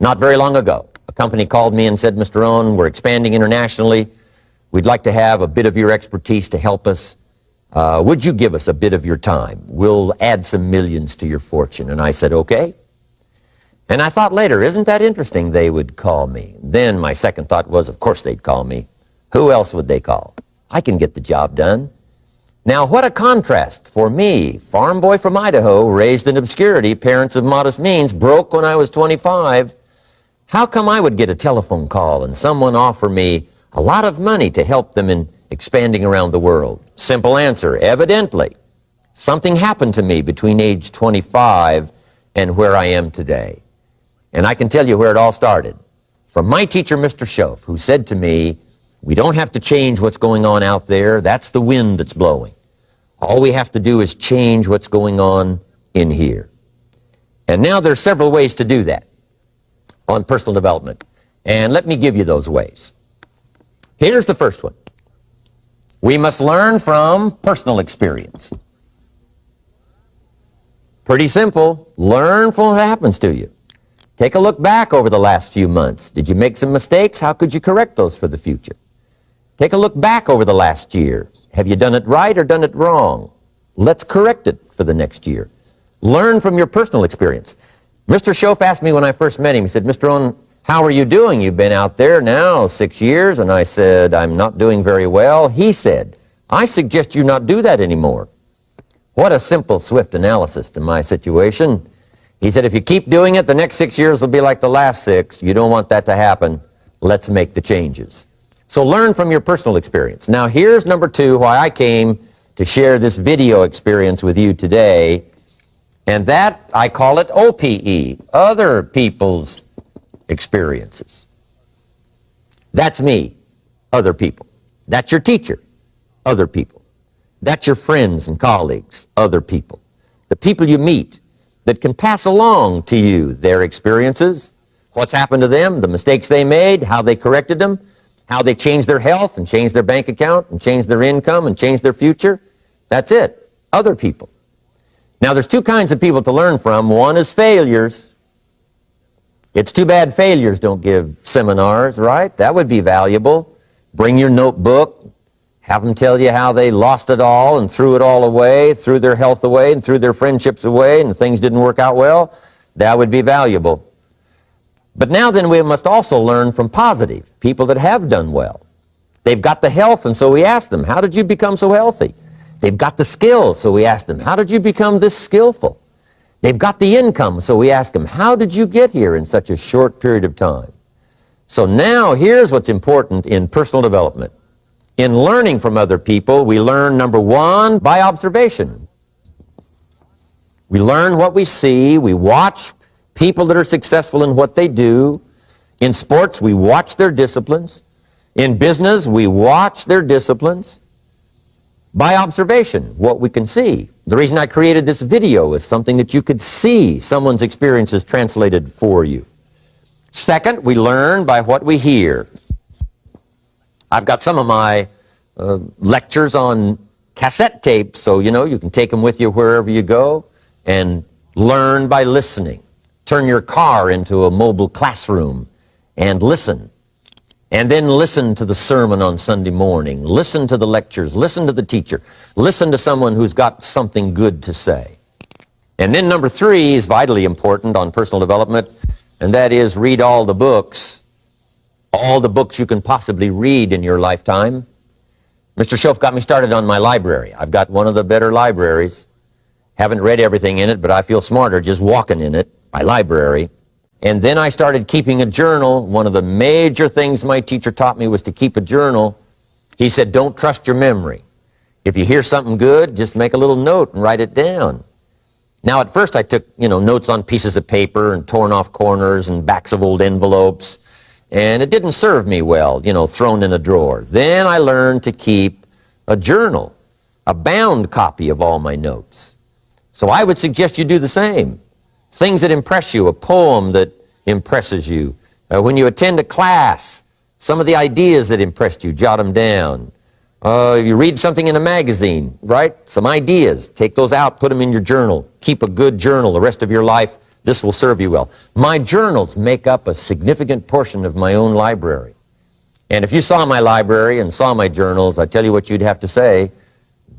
Not very long ago, a company called me and said, Mr. Rohn, we're expanding internationally. We'd like to have a bit of your expertise to help us. Would you give us a bit of your time? We'll add some millions to your fortune. And I said, okay. And I thought later, isn't that interesting they would call me? Then my second thought was, of course they'd call me. Who else would they call? I can get the job done. Now, what a contrast for me, farm boy from Idaho, raised in obscurity, parents of modest means, broke when I was 25. How come I would get a telephone call and someone offer me a lot of money to help them in expanding around the world? Simple answer, evidently. Something happened to me between age 25 and where I am today. And I can tell you where it all started. From my teacher, Mr. Schoaf, who said to me, we don't have to change what's going on out there. That's the wind that's blowing. All we have to do is change what's going on in here. And now there's several ways to do that on personal development. And let me give you those ways. Here's the first one. We must learn from personal experience. Pretty simple. Learn from what happens to you. Take a look back over the last few months. Did you make some mistakes? How could you correct those for the future? Take a look back over the last year. Have you done it right or done it wrong? Let's correct it for the next year. Learn from your personal experience. Mr. Schoaf asked me when I first met him, he said, Mr. Rohn, how are you doing? You've been out there now 6 years. And I said, I'm not doing very well. He said, I suggest you not do that anymore. What a simple, swift analysis to my situation. He said, if you keep doing it, the next 6 years will be like the last 6. You don't want that to happen. Let's make the changes. So learn from your personal experience. Now, here's number 2, why I came to share this video experience with you today. And that, I call it OPE, other people's experiences. That's me, other people. That's your teacher, other people. That's your friends and colleagues, other people. The people you meet that can pass along to you their experiences, what's happened to them, the mistakes they made, how they corrected them, how they changed their health and changed their bank account and changed their income and changed their future. That's it, other people. Now, there's 2 kinds of people to learn from. One is failures. It's too bad failures don't give seminars, right? That would be valuable. Bring your notebook, have them tell you how they lost it all and threw it all away, threw their health away and threw their friendships away and things didn't work out well. That would be valuable. But now then we must also learn from positive, people that have done well. They've got the health, and so we ask them, how did you become so healthy? They've got the skills, so we ask them, how did you become this skillful? They've got the income, so we ask them, how did you get here in such a short period of time? So now here's what's important in personal development. In learning from other people, we learn, number 1, by observation. We learn what we see. We watch people that are successful in what they do. In sports, we watch their disciplines. In business, we watch their disciplines. By observation, what we can see. The reason I created this video is something that you could see someone's experiences translated for you. Second, we learn by what we hear. I've got some of my lectures on cassette tapes, so you can take them with you wherever you go and learn by listening. Turn your car into a mobile classroom and listen. And then listen to the sermon on Sunday morning. Listen to the lectures. Listen to the teacher. Listen to someone who's got something good to say. And then number 3 is vitally important on personal development, and that is read all the books you can possibly read in your lifetime. Mr. Schoaf got me started on my library. I've got one of the better libraries. Haven't read everything in it, but I feel smarter just walking in it, my library. And then I started keeping a journal. One of the major things my teacher taught me was to keep a journal. He said, don't trust your memory. If you hear something good, just make a little note and write it down. Now, at first I took, notes on pieces of paper and torn off corners and backs of old envelopes. And it didn't serve me well, thrown in a drawer. Then I learned to keep a journal, a bound copy of all my notes. So I would suggest you do the same. Things that impress you, a poem that impresses you. When you attend a class, some of the ideas that impressed you, jot them down. You read something in a magazine, right? Some ideas. Take those out, put them in your journal. Keep a good journal the rest of your life. This will serve you well. My journals make up a significant portion of my own library. And if you saw my library and saw my journals, I tell you what you'd have to say.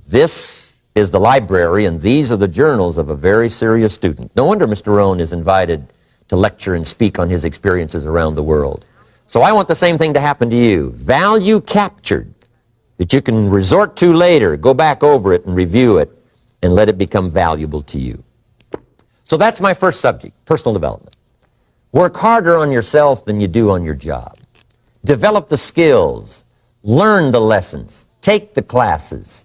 This is the library, and these are the journals of a very serious student. No wonder Mr. Rohn is invited to lecture and speak on his experiences around the world. So I want the same thing to happen to you. Value captured that you can resort to later, go back over it and review it, and let it become valuable to you. So that's my first subject, personal development. Work harder on yourself than you do on your job. Develop the skills, learn the lessons, take the classes,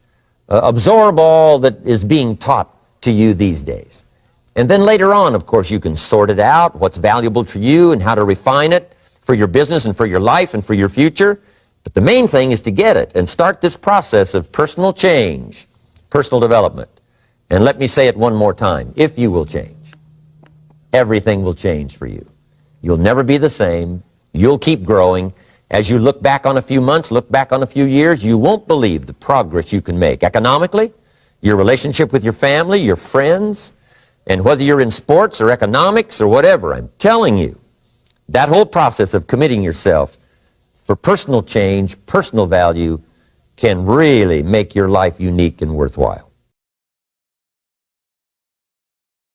absorb all that is being taught to you these days. And then later on, of course, you can sort it out, what's valuable to you and how to refine it for your business and for your life and for your future. But the main thing is to get it and start this process of personal change, personal development. And let me say it one more time. If you will change, everything will change for you. You'll never be the same. You'll keep growing. As you look back on a few months, look back on a few years, you won't believe the progress you can make economically, your relationship with your family, your friends, and whether you're in sports or economics or whatever. I'm telling you, that whole process of committing yourself for personal change, personal value, can really make your life unique and worthwhile.